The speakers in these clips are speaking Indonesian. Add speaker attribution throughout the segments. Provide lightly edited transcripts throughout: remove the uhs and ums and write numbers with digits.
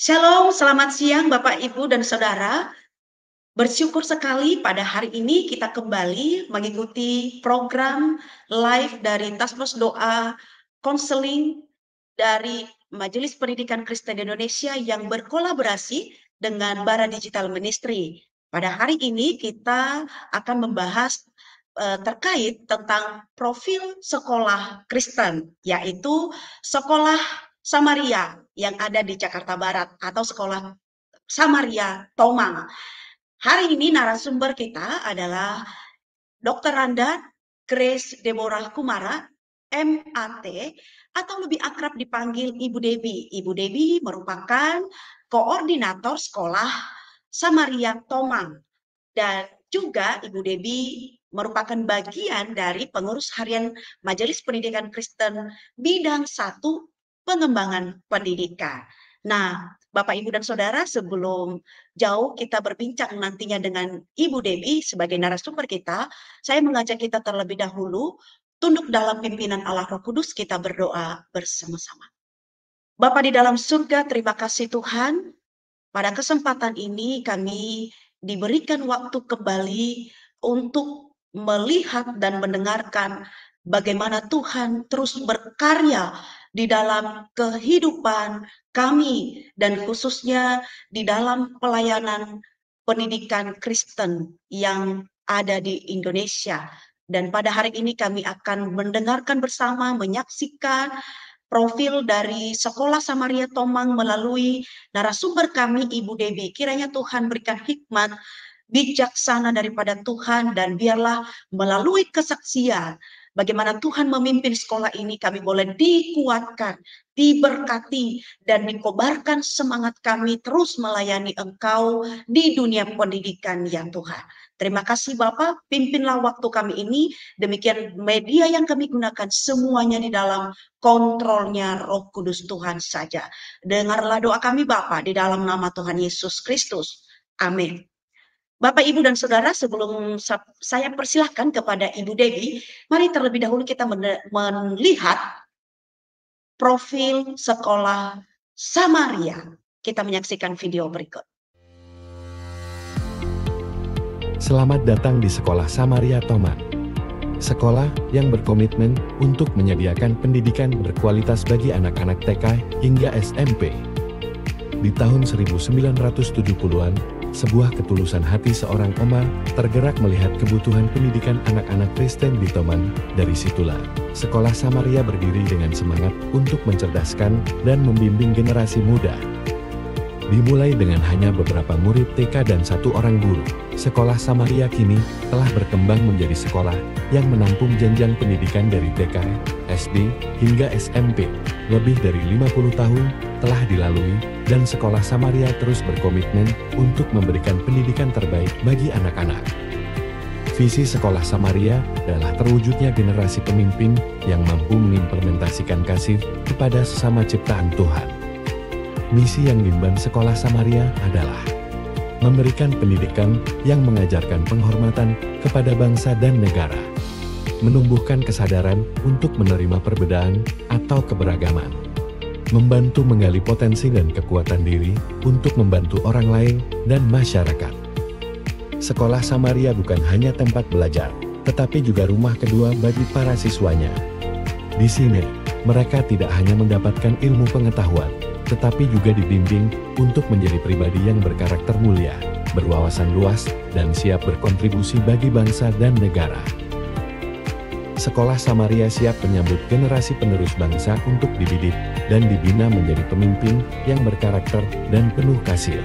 Speaker 1: Shalom, selamat siang Bapak, Ibu, dan Saudara. Bersyukur sekali pada hari ini kita kembali mengikuti program live dari Tasmos Doa Konseling dari Majelis Pendidikan Kristen Indonesia yang berkolaborasi dengan Bara Digital Ministry. Pada hari ini kita akan membahas terkait tentang profil sekolah Kristen, yaitu Sekolah Samaria yang ada di Jakarta Barat atau Sekolah Samaria Tomang. Hari ini narasumber kita adalah Dr. Randa Grace Deborah Kumara, MAT, atau lebih akrab dipanggil Ibu Debi. Ibu Debi merupakan koordinator sekolah Samaria Tomang. Dan juga Ibu Debi merupakan bagian dari pengurus harian Majelis Pendidikan Kristen bidang 1 pengembangan pendidikan. Nah, Bapak, Ibu, dan Saudara, sebelum jauh kita berbincang nantinya dengan Ibu Debi sebagai narasumber kita, saya mengajak kita terlebih dahulu tunduk dalam pimpinan Allah Roh Kudus, kita berdoa bersama-sama. Bapa di dalam surga, terima kasih Tuhan. Pada kesempatan ini kami diberikan waktu kembali untuk melihat dan mendengarkan bagaimana Tuhan terus berkarya di dalam kehidupan kami dan khususnya di dalam pelayanan pendidikan Kristen yang ada di Indonesia. Dan pada hari ini kami akan mendengarkan bersama, menyaksikan profil dari Sekolah Samaria Tomang melalui narasumber kami Ibu Debi. Kiranya Tuhan berikan hikmat bijaksana daripada Tuhan, dan biarlah melalui kesaksian bagaimana Tuhan memimpin sekolah ini, kami boleh dikuatkan, diberkati, dan dikobarkan semangat kami terus melayani Engkau di dunia pendidikan ya Tuhan. Terima kasih Bapak, pimpinlah waktu kami ini, demikian media yang kami gunakan semuanya di dalam kontrolnya Roh Kudus Tuhan saja. Dengarlah doa kami Bapa di dalam nama Tuhan Yesus Kristus. Amin. Bapak, Ibu, dan Saudara, sebelum saya persilahkan kepada Ibu Debi, mari terlebih dahulu kita melihat profil sekolah Samaria. Kita menyaksikan video berikut.
Speaker 2: Selamat datang di Sekolah Samaria Tomang. Sekolah yang berkomitmen untuk menyediakan pendidikan berkualitas bagi anak-anak TK hingga SMP. Di tahun 1970-an, sebuah ketulusan hati seorang oma tergerak melihat kebutuhan pendidikan anak-anak Kristen di Tomang. Dari situlah, Sekolah Samaria berdiri dengan semangat untuk mencerdaskan dan membimbing generasi muda. Dimulai dengan hanya beberapa murid TK dan 1 orang guru, Sekolah Samaria kini telah berkembang menjadi sekolah yang menampung jenjang pendidikan dari TK, SD, hingga SMP. Lebih dari 50 tahun telah dilalui, dan Sekolah Samaria terus berkomitmen untuk memberikan pendidikan terbaik bagi anak-anak. Visi Sekolah Samaria adalah terwujudnya generasi pemimpin yang mampu mengimplementasikan kasih kepada sesama ciptaan Tuhan. Misi yang diemban Sekolah Samaria adalah memberikan pendidikan yang mengajarkan penghormatan kepada bangsa dan negara, menumbuhkan kesadaran untuk menerima perbedaan atau keberagaman, membantu menggali potensi dan kekuatan diri untuk membantu orang lain dan masyarakat. Sekolah Samaria bukan hanya tempat belajar, tetapi juga rumah kedua bagi para siswanya. Di sini, mereka tidak hanya mendapatkan ilmu pengetahuan, tetapi juga dibimbing untuk menjadi pribadi yang berkarakter mulia, berwawasan luas, dan siap berkontribusi bagi bangsa dan negara. Sekolah Samaria siap menyambut generasi penerus bangsa untuk dididik dan dibina menjadi pemimpin yang berkarakter dan penuh kasih.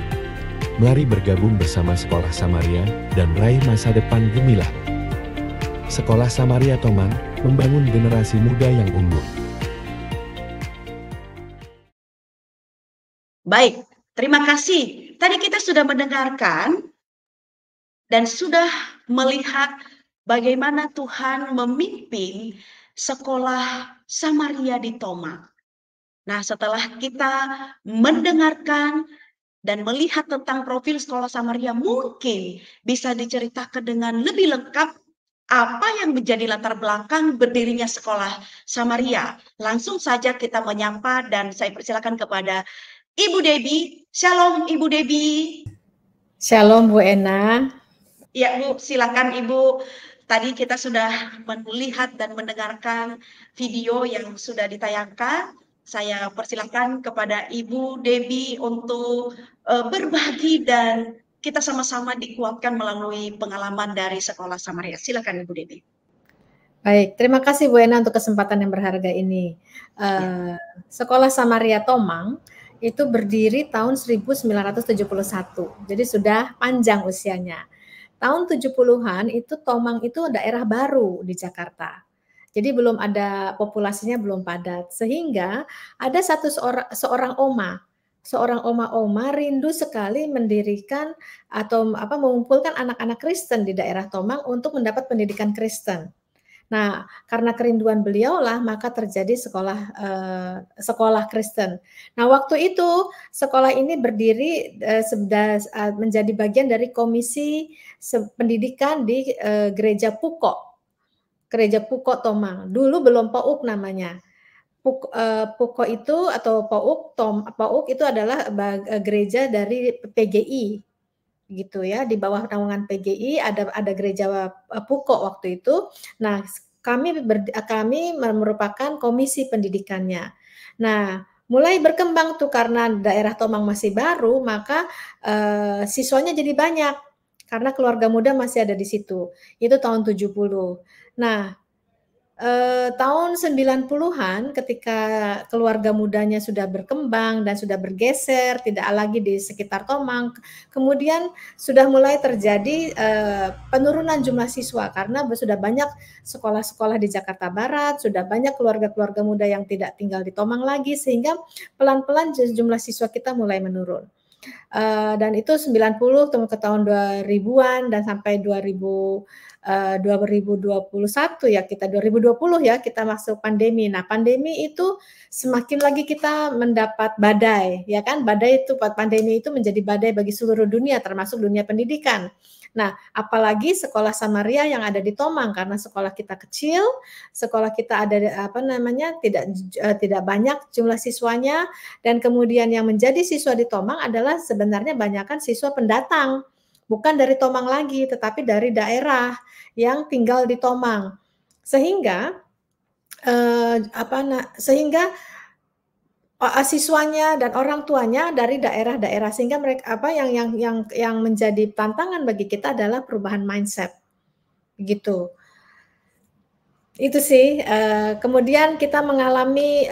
Speaker 2: Mari bergabung bersama Sekolah Samaria dan raih masa depan gemilang. Sekolah Samaria Tomang membangun generasi muda yang unggul.
Speaker 1: Baik, terima kasih. Tadi kita sudah mendengarkan dan sudah melihat bagaimana Tuhan memimpin Sekolah Samaria di Tomang. Nah, setelah kita mendengarkan dan melihat tentang profil Sekolah Samaria, mungkin bisa diceritakan dengan lebih lengkap apa yang menjadi latar belakang berdirinya Sekolah Samaria. Langsung saja kita menyapa dan saya persilakan kepada Ibu Debbie. Shalom Ibu Debbie.
Speaker 3: Shalom Bu Ena.
Speaker 1: Ya Bu, silakan Ibu. Tadi kita sudah melihat dan mendengarkan video yang sudah ditayangkan. Saya persilakan kepada Ibu Debbie untuk berbagi dan kita sama-sama dikuatkan melalui pengalaman dari Sekolah Samaria. Silakan Ibu Debbie.
Speaker 3: Baik, terima kasih Bu Ena untuk kesempatan yang berharga ini. Sekolah Samaria Tomang itu berdiri tahun 1971, jadi sudah panjang usianya. Tahun 70-an itu Tomang itu daerah baru di Jakarta. Jadi belum ada populasinya belum padat, sehingga ada seorang oma rindu sekali mendirikan atau mengumpulkan anak-anak Kristen di daerah Tomang untuk mendapat pendidikan Kristen. Nah, karena kerinduan beliau lah maka terjadi sekolah Kristen. Nah, waktu itu sekolah ini berdiri menjadi bagian dari komisi pendidikan di Gereja Puko Tomang. Dulu belum PAUK namanya. Puko itu atau PAUK itu adalah gereja dari PGI gitu ya, di bawah naungan PGI ada gereja Puko waktu itu. Nah, kami merupakan komisi pendidikannya. Nah, mulai berkembang tuh karena daerah Tomang masih baru, maka siswanya jadi banyak karena keluarga muda masih ada di situ. Itu tahun 70. Nah, tahun 90-an ketika keluarga mudanya sudah berkembang dan sudah bergeser, tidak lagi di sekitar Tomang, kemudian sudah mulai terjadi penurunan jumlah siswa karena sudah banyak sekolah-sekolah di Jakarta Barat, sudah banyak keluarga-keluarga muda yang tidak tinggal di Tomang lagi, sehingga pelan-pelan jumlah siswa kita mulai menurun. Dan itu 90 ke tahun 2000-an dan sampai 2021 ya, kita 2020 ya kita masuk pandemi. Nah, pandemi itu semakin lagi kita mendapat badai, ya kan? Badai itu, pandemi itu menjadi badai bagi seluruh dunia termasuk dunia pendidikan. Nah, apalagi sekolah Samaria yang ada di Tomang karena sekolah kita kecil, sekolah kita ada tidak banyak jumlah siswanya, dan kemudian yang menjadi siswa di Tomang adalah sebenarnya banyakkan siswa pendatang, bukan dari Tomang lagi, tetapi dari daerah yang tinggal di Tomang, sehingga siswanya dan orang tuanya dari daerah-daerah, sehingga mereka yang menjadi tantangan bagi kita adalah perubahan mindset, begitu. Itu sih. Kemudian kita mengalami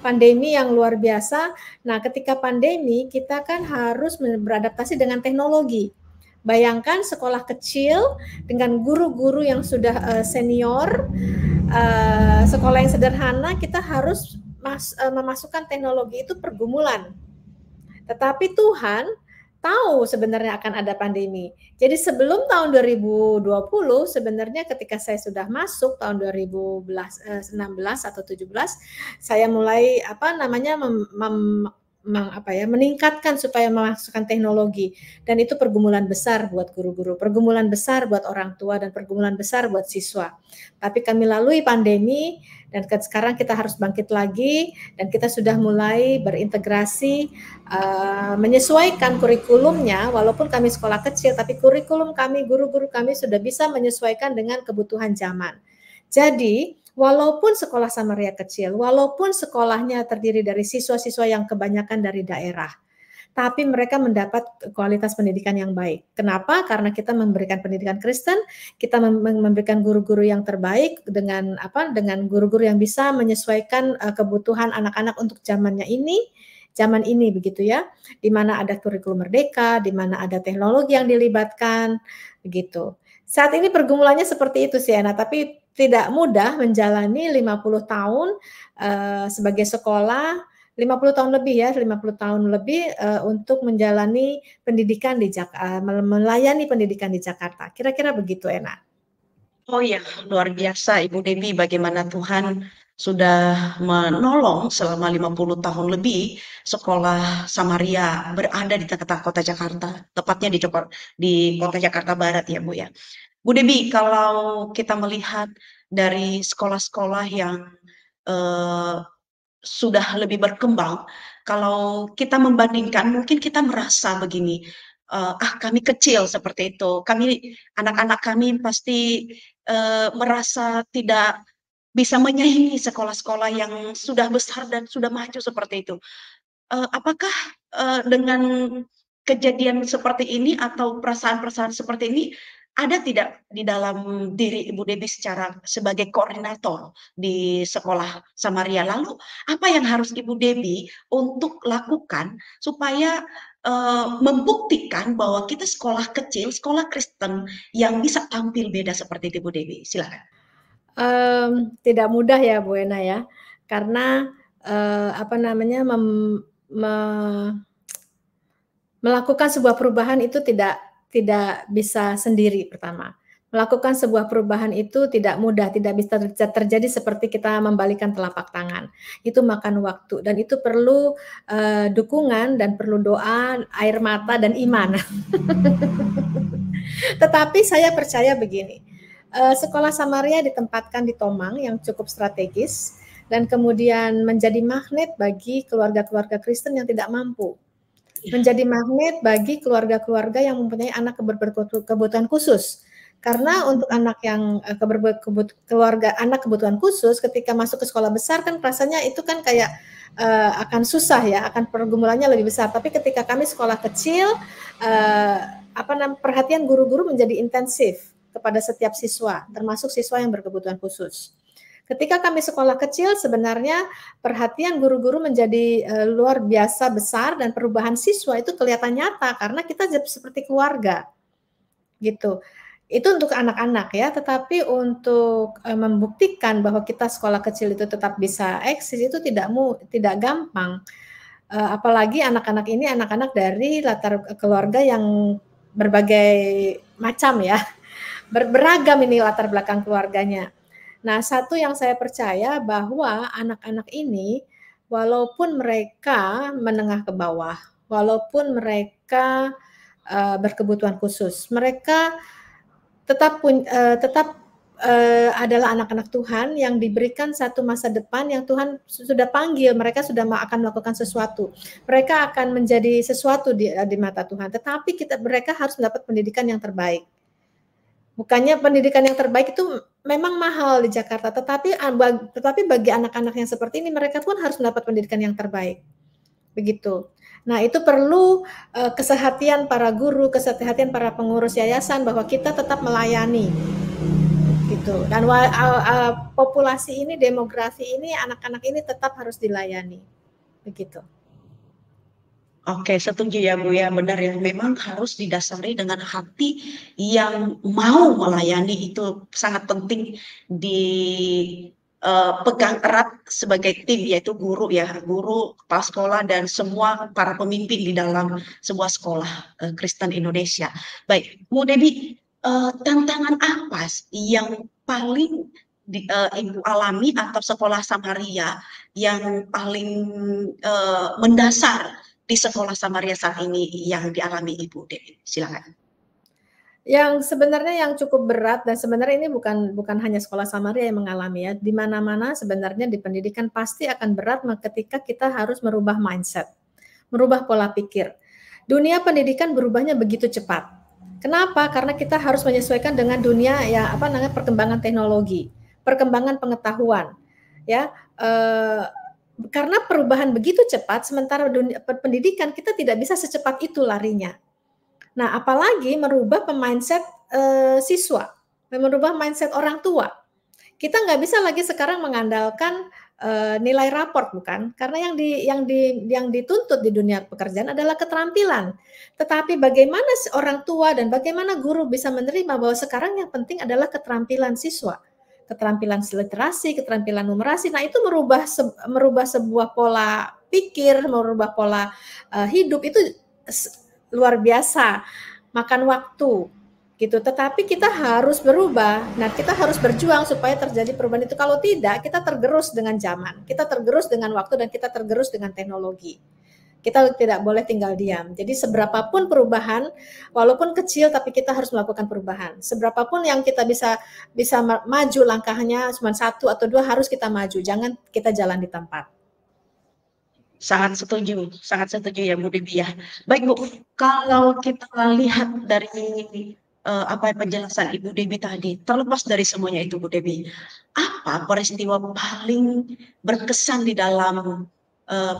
Speaker 3: pandemi yang luar biasa. Nah, ketika pandemi kita kan harus beradaptasi dengan teknologi. Bayangkan sekolah kecil dengan guru-guru yang sudah senior, sekolah yang sederhana, kita harus memasukkan teknologi, itu pergumulan. Tetapi Tuhan tahu sebenarnya akan ada pandemi. Jadi sebelum tahun 2020 sebenarnya ketika saya sudah masuk tahun 2016 atau 17, saya mulai meningkatkan supaya memasukkan teknologi, dan itu pergumulan besar buat guru-guru, pergumulan besar buat orang tua, dan pergumulan besar buat siswa. Tapi kami lalui pandemi dan sekarang kita harus bangkit lagi, dan kita sudah mulai berintegrasi, menyesuaikan kurikulumnya. Walaupun kami sekolah kecil, tapi kurikulum kami, guru-guru kami sudah bisa menyesuaikan dengan kebutuhan zaman. Jadi walaupun sekolah Samaria kecil, walaupun sekolahnya terdiri dari siswa-siswa yang kebanyakan dari daerah, tapi mereka mendapat kualitas pendidikan yang baik. Kenapa? Karena kita memberikan pendidikan Kristen, kita memberikan guru-guru yang terbaik dengan guru-guru yang bisa menyesuaikan kebutuhan anak-anak untuk zaman ini begitu ya, di mana ada kurikulum merdeka, di mana ada teknologi yang dilibatkan begitu. Saat ini pergumulannya seperti itu sih Ana, tapi tidak mudah menjalani 50 tahun sebagai sekolah, 50 tahun lebih ya, 50 tahun lebih untuk menjalani pendidikan di Jakarta, melayani pendidikan di Jakarta. Kira-kira begitu, Ena.
Speaker 1: Oh iya, luar biasa Ibu Debbie, bagaimana Tuhan sudah menolong selama 50 tahun lebih sekolah Samaria berada di tengah-tengah kota Jakarta, tepatnya di kota Jakarta Barat ya Bu ya. Bu Debbie, kalau kita melihat dari sekolah-sekolah yang sudah lebih berkembang, kalau kita membandingkan mungkin kita merasa begini, kami kecil seperti itu, anak-anak kami pasti, merasa tidak bisa menyaingi sekolah-sekolah yang sudah besar dan sudah maju seperti itu. Apakah, dengan kejadian seperti ini atau perasaan-perasaan seperti ini, ada tidak di dalam diri Ibu Debbie sebagai koordinator di sekolah Samaria? Lalu apa yang harus Ibu Debbie untuk lakukan supaya, membuktikan bahwa kita sekolah kecil, sekolah Kristen yang bisa tampil beda seperti itu Ibu Debbie? Silakan.
Speaker 3: Tidak mudah ya Bu Ena ya, karena, apa namanya, melakukan sebuah perubahan itu tidak bisa sendiri pertama. Melakukan sebuah perubahan itu tidak mudah, tidak bisa terjadi seperti kita membalikan telapak tangan. Itu makan waktu dan itu perlu, dukungan dan perlu doa, air mata dan iman. Tetapi saya percaya begini, sekolah Samaria ditempatkan di Tomang yang cukup strategis dan kemudian menjadi magnet bagi keluarga-keluarga Kristen yang tidak mampu. Menjadi magnet bagi keluarga-keluarga yang mempunyai anak berkebutuhan khusus. Karena untuk anak yang anak kebutuhan khusus ketika masuk ke sekolah besar kan rasanya itu kan kayak akan susah ya, akan pergumulannya lebih besar. Tapi ketika kami sekolah kecil, perhatian guru-guru menjadi intensif kepada setiap siswa, termasuk siswa yang berkebutuhan khusus. Ketika kami sekolah kecil, sebenarnya perhatian guru-guru menjadi luar biasa besar dan perubahan siswa itu kelihatan nyata karena kita seperti keluarga, gitu. Itu untuk anak-anak ya, tetapi untuk membuktikan bahwa kita sekolah kecil itu tetap bisa eksis itu tidak gampang. Apalagi anak-anak ini anak-anak dari latar keluarga yang berbagai macam ya, beragam ini latar belakang keluarganya. Nah, satu yang saya percaya bahwa anak-anak ini walaupun mereka menengah ke bawah, walaupun mereka berkebutuhan khusus, mereka tetap adalah anak-anak Tuhan yang diberikan satu masa depan yang Tuhan sudah panggil, mereka sudah akan melakukan sesuatu. Mereka akan menjadi sesuatu di mata Tuhan, tetapi mereka harus mendapat pendidikan yang terbaik. Bukannya pendidikan yang terbaik itu memang mahal di Jakarta, tetapi bagi anak-anak yang seperti ini mereka pun harus mendapat pendidikan yang terbaik. Begitu. Nah, itu perlu kesehatian para guru, kesehatian para pengurus yayasan bahwa kita tetap melayani. Gitu. Dan populasi ini, demografi ini, anak-anak ini tetap harus dilayani. Begitu.
Speaker 1: Oke, setuju ya Bu ya, benar ya. Memang harus didasari dengan hati yang mau melayani, itu sangat penting pegang erat sebagai tim, yaitu guru ya, guru, kepala sekolah dan semua para pemimpin di dalam sebuah sekolah Kristen Indonesia. Baik, Bu Debbie, tantangan apa yang paling Ibu alami atau sekolah Samaria yang paling mendasar di sekolah Samaria saat ini yang dialami Ibu Debbie? Silakan.
Speaker 3: Yang sebenarnya yang cukup berat dan sebenarnya ini bukan hanya sekolah Samaria yang mengalami ya, di mana-mana sebenarnya di pendidikan pasti akan berat ketika kita harus merubah mindset, merubah pola pikir. Dunia pendidikan berubahnya begitu cepat. Kenapa? Karena kita harus menyesuaikan dengan dunia ya perkembangan teknologi, perkembangan pengetahuan, ya. Karena perubahan begitu cepat, sementara dunia pendidikan kita tidak bisa secepat itu larinya. Nah, apalagi merubah mindset siswa, merubah mindset orang tua. Kita nggak bisa lagi sekarang mengandalkan nilai raport, bukan? Karena yang dituntut di dunia pekerjaan adalah keterampilan. Tetapi bagaimana orang tua dan bagaimana guru bisa menerima bahwa sekarang yang penting adalah keterampilan siswa, keterampilan literasi, keterampilan numerasi. Nah, itu merubah sebuah pola pikir, merubah pola hidup itu luar biasa, makan waktu gitu. Tetapi kita harus berubah. Nah, kita harus berjuang supaya terjadi perubahan itu. Kalau tidak, kita tergerus dengan zaman, kita tergerus dengan waktu, dan kita tergerus dengan teknologi. Kita tidak boleh tinggal diam. Jadi seberapapun perubahan, walaupun kecil, tapi kita harus melakukan perubahan. Seberapapun yang kita bisa maju langkahnya, cuma 1 atau 2 harus kita maju. Jangan kita jalan di tempat.
Speaker 1: sangat setuju ya Bu Debi ya. Baik Bu, kalau kita lihat dari apa penjelasan Ibu Debi tadi, terlepas dari semuanya itu Bu Debi, apa peristiwa paling berkesan di dalam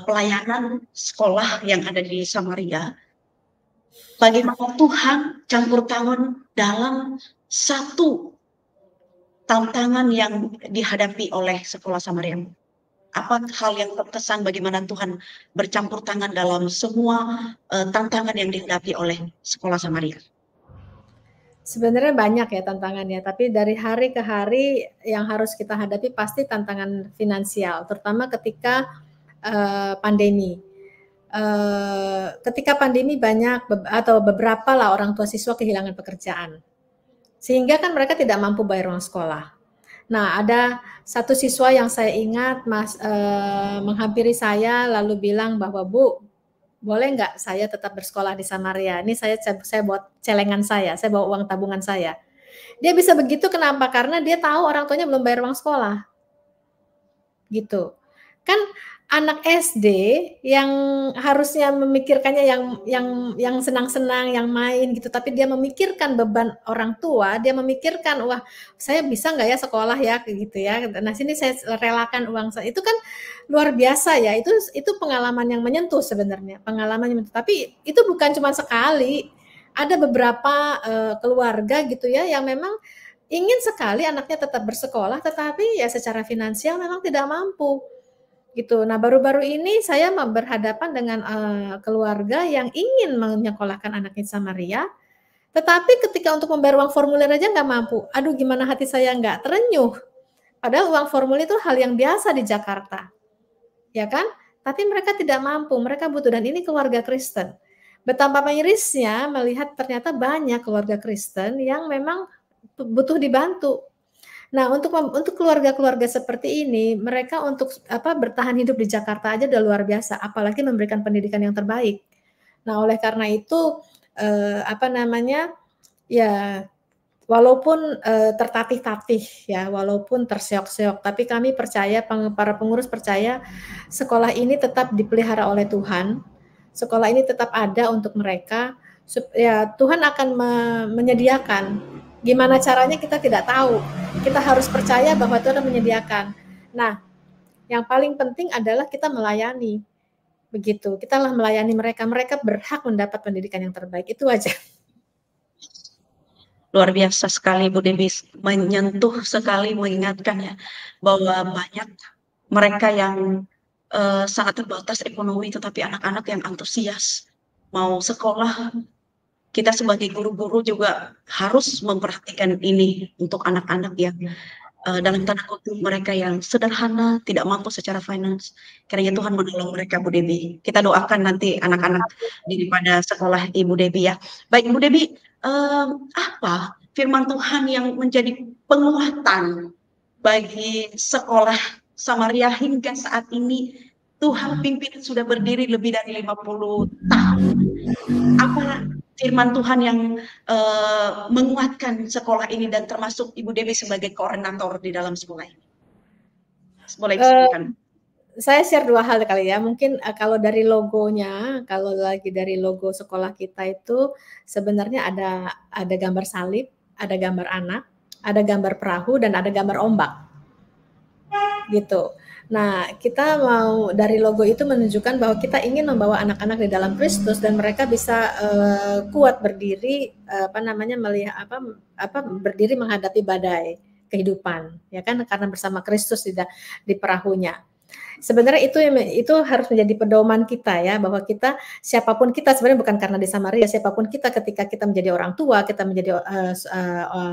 Speaker 1: pelayanan sekolah yang ada di Samaria? Bagaimana Tuhan campur tangan dalam satu tantangan yang dihadapi oleh sekolah Samaria? Apa hal yang terkesan bagaimana Tuhan bercampur tangan dalam semua tantangan yang dihadapi oleh sekolah Samaria?
Speaker 3: Sebenarnya banyak ya tantangannya, tapi dari hari ke hari yang harus kita hadapi pasti tantangan finansial, terutama ketika pandemi. Ketika pandemi banyak atau beberapa lah orang tua siswa kehilangan pekerjaan, sehingga kan mereka tidak mampu bayar uang sekolah. Nah, ada satu siswa yang saya ingat menghampiri saya lalu bilang bahwa Bu, boleh nggak saya tetap bersekolah di Samaria? Ini saya buat celengan saya bawa uang tabungan saya. Dia bisa begitu kenapa? Karena dia tahu orang tuanya belum bayar uang sekolah. Gitu. Kan anak SD yang harusnya memikirkannya yang senang-senang, yang main gitu, tapi dia memikirkan beban orang tua, dia memikirkan, wah saya bisa nggak ya sekolah ya, kayak gitu ya. Nah sini saya relakan uang saya, itu kan luar biasa ya. Itu pengalaman yang menyentuh sebenarnya, pengalaman yang menyentuh. Tapi itu bukan cuma sekali, ada beberapa keluarga gitu ya yang memang ingin sekali anaknya tetap bersekolah, tetapi ya secara finansial memang tidak mampu. Gitu. Nah, baru-baru ini saya berhadapan dengan keluarga yang ingin menyekolahkan anaknya di Samaria, tetapi ketika untuk membayar uang formulir aja nggak mampu. Aduh, gimana hati saya nggak terenyuh. Padahal uang formulir itu hal yang biasa di Jakarta, ya kan? Tapi mereka tidak mampu, mereka butuh, dan ini keluarga Kristen. Betapa mirisnya melihat ternyata banyak keluarga Kristen yang memang butuh dibantu. Nah, untuk keluarga-keluarga seperti ini, mereka untuk bertahan hidup di Jakarta aja udah luar biasa, apalagi memberikan pendidikan yang terbaik. Nah, oleh karena itu ya walaupun tertatih-tatih ya, walaupun terseok-seok, tapi kami percaya, para pengurus percaya sekolah ini tetap dipelihara oleh Tuhan. Sekolah ini tetap ada untuk mereka. Ya, Tuhan akan menyediakan. Gimana caranya kita tidak tahu. Kita harus percaya bahwa Tuhan menyediakan. Nah, yang paling penting adalah kita melayani. Begitu, kita lah melayani mereka. Mereka berhak mendapat pendidikan yang terbaik. Itu aja.
Speaker 1: Luar biasa sekali Bu Debi, menyentuh sekali, mengingatkan ya bahwa banyak mereka yang sangat terbatas ekonomi, tetapi anak-anak yang antusias mau sekolah. Kita sebagai guru-guru juga harus memperhatikan ini untuk anak-anak yang dalam tanda kutip mereka yang sederhana, tidak mampu secara finance. Kiranya Tuhan menolong mereka Bu Debi. Kita doakan nanti anak-anak daripada sekolah Ibu Debi ya. Baik Bu Debi, apa firman Tuhan yang menjadi penguatan bagi sekolah Samaria hingga saat ini? Tuhan pimpin sudah berdiri lebih dari 50 tahun. Apa firman Tuhan yang menguatkan sekolah ini dan termasuk Ibu Dewi sebagai koordinator di dalam sekolah ini? Boleh disampaikan.
Speaker 3: Saya share dua hal kali ya. Mungkin kalau dari logonya, kalau lagi dari logo sekolah kita itu sebenarnya ada gambar salib, ada gambar anak, ada gambar perahu, dan ada gambar ombak. Gitu. Nah, kita mau dari logo itu menunjukkan bahwa kita ingin membawa anak-anak di dalam Kristus dan mereka bisa kuat berdiri, melihat berdiri menghadapi badai kehidupan, ya kan, karena bersama Kristus di perahunya. Sebenarnya itu harus menjadi pedoman kita ya, bahwa kita, siapapun kita sebenarnya, bukan karena di Samaria, siapapun kita, ketika kita menjadi orang tua, kita menjadi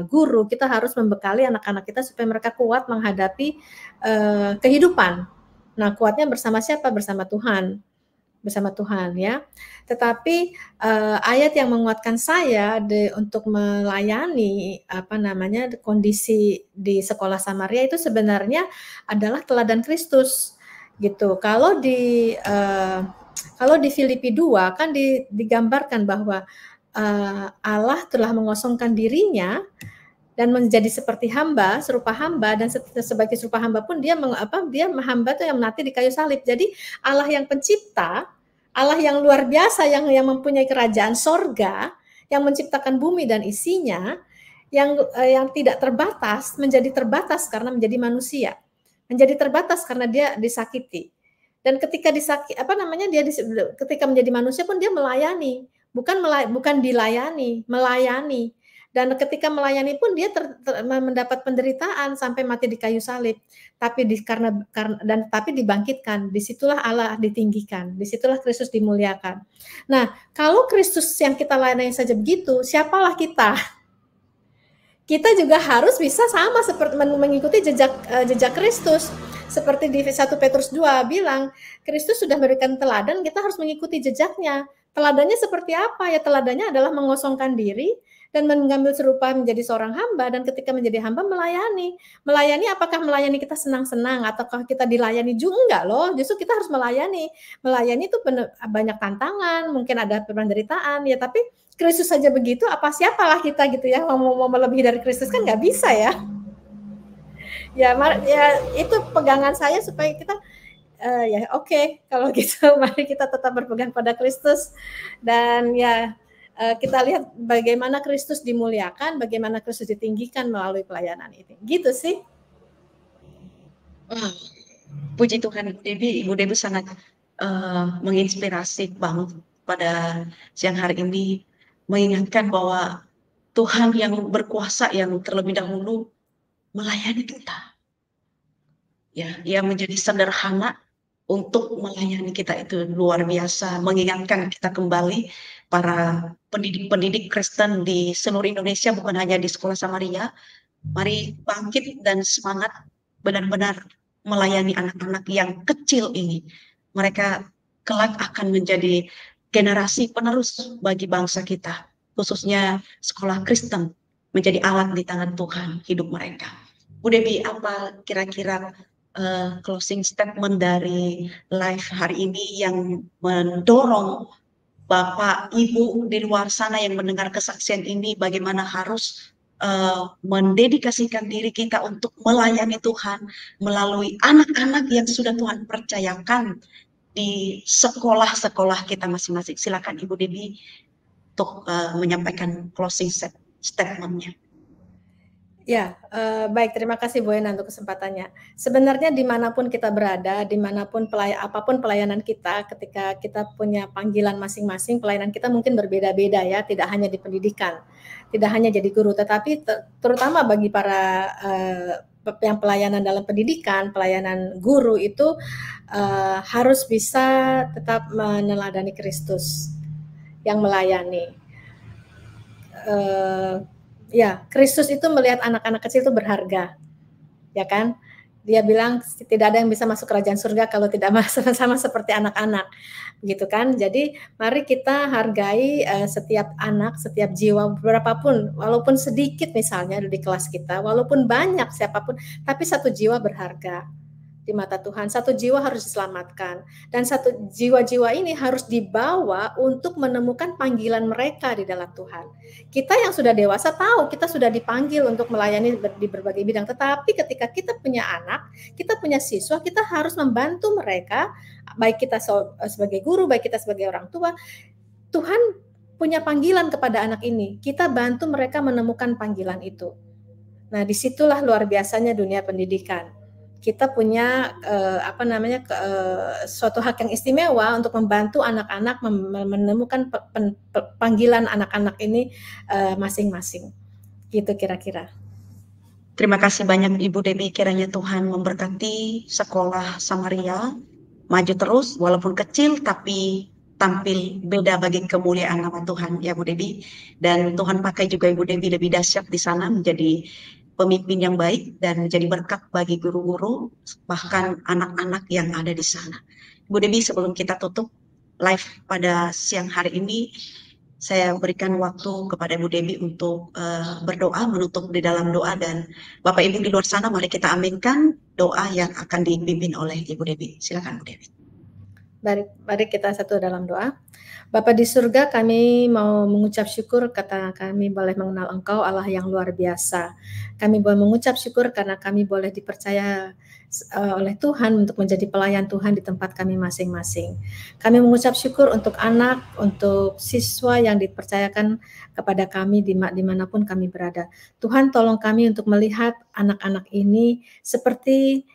Speaker 3: guru, kita harus membekali anak-anak kita supaya mereka kuat menghadapi kehidupan. Nah, kuatnya bersama siapa? Bersama Tuhan ya. Tetapi ayat yang menguatkan saya untuk melayani kondisi di sekolah Samaria itu sebenarnya adalah teladan Kristus gitu. Kalau di Filipi 2 kan digambarkan bahwa Allah telah mengosongkan dirinya dan menjadi seperti hamba, serupa hamba, dan sebagai serupa hamba pun dia dia hamba tuh yang mati di kayu salib. Jadi Allah yang pencipta, Allah yang luar biasa, yang mempunyai kerajaan sorga, yang menciptakan bumi dan isinya, yang tidak terbatas menjadi terbatas karena menjadi manusia, menjadi terbatas karena dia disakiti. Dan ketika ketika menjadi manusia pun dia melayani, bukan dilayani, melayani. Dan ketika melayani pun dia mendapat penderitaan sampai mati di kayu salib. Tapi tapi dibangkitkan. Disitulah Allah ditinggikan. Disitulah Kristus dimuliakan. Nah, kalau Kristus yang kita layani saja begitu, siapalah kita? Kita juga harus bisa sama seperti mengikuti jejak Kristus. Seperti di 1 Petrus 2 bilang, Kristus sudah memberikan teladan, kita harus mengikuti jejaknya. Teladannya seperti apa? Ya, teladannya adalah mengosongkan diri dan mengambil serupa menjadi seorang hamba, dan ketika menjadi hamba melayani. Melayani, apakah melayani kita senang-senang ataukah kita dilayani juga? Enggak loh, justru kita harus melayani. Melayani itu banyak tantangan, mungkin ada penderitaan, ya, tapi Kristus saja begitu, apa siapalah kita gitu ya, mau melebihi dari Kristus kan nggak bisa ya. Ya itu pegangan saya supaya kita oke, kalau gitu mari kita tetap berpegang pada Kristus, dan kita lihat bagaimana Kristus dimuliakan, bagaimana Kristus ditinggikan melalui pelayanan ini. Gitu sih.
Speaker 1: Puji Tuhan, Ibu Debbie sangat menginspirasi banget pada siang hari ini, mengingatkan bahwa Tuhan yang berkuasa yang terlebih dahulu melayani kita. Ya, yang menjadi sederhana untuk melayani kita itu luar biasa, mengingatkan kita kembali para pendidik-pendidik Kristen di seluruh Indonesia, bukan hanya di Sekolah Samaria. Mari bangkit dan semangat benar-benar melayani anak-anak yang kecil ini. Mereka kelak akan menjadi generasi penerus bagi bangsa kita, khususnya sekolah Kristen menjadi alat di tangan Tuhan hidup mereka. Bu Debbie, apa kira-kira closing statement dari live hari ini yang mendorong Bapak, Ibu di luar sana yang mendengar kesaksian ini, bagaimana harus mendedikasikan diri kita untuk melayani Tuhan melalui anak-anak yang sudah Tuhan percayakan di sekolah-sekolah kita masing-masing. Silakan Ibu Debbie untuk menyampaikan closing statement-nya.
Speaker 3: Ya, baik. Terima kasih Bu Ena untuk kesempatannya. Sebenarnya dimanapun kita berada, dimanapun apapun pelayanan kita, ketika kita punya panggilan masing-masing, pelayanan kita mungkin berbeda-beda ya, tidak hanya di pendidikan, tidak hanya jadi guru, tetapi terutama bagi para yang pelayanan dalam pendidikan, pelayanan guru itu harus bisa tetap meneladani Kristus yang melayani. Ya, Kristus itu melihat anak-anak kecil itu berharga, ya kan? Dia bilang tidak ada yang bisa masuk kerajaan surga kalau tidak sama seperti anak-anak, gitu kan? Jadi mari kita hargai setiap anak, setiap jiwa, berapapun, walaupun sedikit misalnya di kelas kita, walaupun banyak siapapun, tapi satu jiwa berharga di mata Tuhan. Satu jiwa harus diselamatkan, dan satu jiwa-jiwa ini harus dibawa untuk menemukan panggilan mereka di dalam Tuhan. Kita yang sudah dewasa tahu kita sudah dipanggil untuk melayani di berbagai bidang, tetapi ketika kita punya anak, kita punya siswa, kita harus membantu mereka, baik kita sebagai guru, baik kita sebagai orang tua. Tuhan punya panggilan kepada anak ini, kita bantu mereka menemukan panggilan itu. Nah, disitulah luar biasanya dunia pendidikan. Kita punya suatu hak yang istimewa untuk membantu anak-anak menemukan panggilan anak-anak ini masing-masing. Gitu kira-kira.
Speaker 1: Terima kasih banyak Ibu Debbie, kiranya Tuhan memberkati Sekolah Samaria, maju terus walaupun kecil tapi tampil beda bagi kemuliaan nama Tuhan ya Bu Debbie. Dan Tuhan pakai juga Ibu Debbie lebih dahsyat di sana menjadi pemimpin yang baik dan menjadi berkat bagi guru-guru, bahkan anak-anak yang ada di sana. Bu Debbie, sebelum kita tutup live pada siang hari ini, saya berikan waktu kepada Bu Debbie untuk berdoa, menutup di dalam doa, dan Bapak Ibu di luar sana, mari kita aminkan doa yang akan dipimpin oleh Ibu Debbie. Silakan Bu Debbie.
Speaker 3: Mari kita satu dalam doa. Bapa di surga, kami mau mengucap syukur kata kami boleh mengenal Engkau, Allah yang luar biasa. Kami boleh mengucap syukur karena kami boleh dipercaya oleh Tuhan untuk menjadi pelayan Tuhan di tempat kami masing-masing. Kami mengucap syukur untuk anak, untuk siswa yang dipercayakan kepada kami dimanapun kami berada. Tuhan, tolong kami untuk melihat anak-anak ini seperti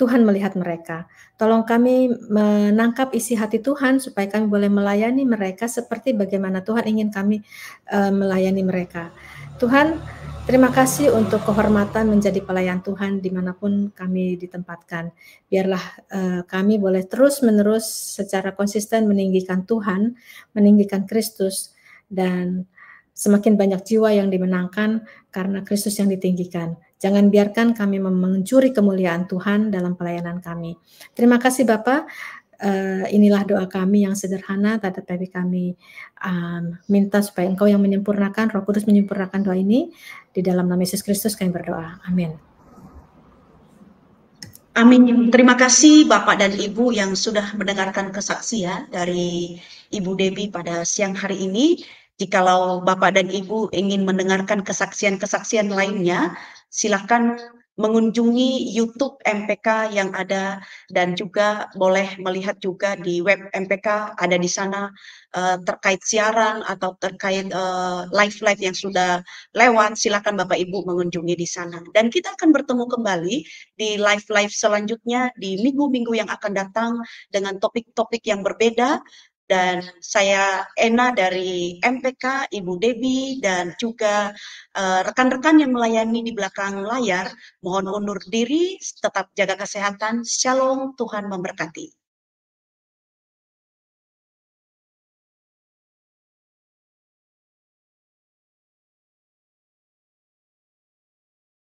Speaker 3: Tuhan melihat mereka. Tolong kami menangkap isi hati Tuhan supaya kami boleh melayani mereka seperti bagaimana Tuhan ingin kami melayani mereka. Tuhan, terima kasih untuk kehormatan menjadi pelayan Tuhan dimanapun kami ditempatkan. Biarlah kami boleh terus-menerus secara konsisten meninggikan Tuhan, meninggikan Kristus, dan semakin banyak jiwa yang dimenangkan karena Kristus yang ditinggikan. Jangan biarkan kami mencuri kemuliaan Tuhan dalam pelayanan kami. Terima kasih Bapak. Inilah doa kami yang sederhana, tetapi kami minta supaya Engkau yang menyempurnakan, Roh Kudus menyempurnakan doa ini. Di dalam nama Yesus Kristus kami berdoa. Amin.
Speaker 1: Amin. Terima kasih Bapak dan Ibu yang sudah mendengarkan kesaksian dari Ibu Debbie pada siang hari ini. Jikalau Bapak dan Ibu ingin mendengarkan kesaksian-kesaksian lainnya, silakan mengunjungi YouTube MPK yang ada dan juga boleh melihat juga di web MPK, ada di sana terkait siaran atau terkait live-live yang sudah lewat. Silakan Bapak Ibu mengunjungi di sana. Dan kita akan bertemu kembali di live-live selanjutnya di minggu-minggu yang akan datang dengan topik-topik yang berbeda. Dan saya Ena dari MPK, Ibu Debbie, dan juga rekan-rekan yang melayani di belakang layar, mohon undur diri, tetap jaga kesehatan. Shalom, Tuhan memberkati.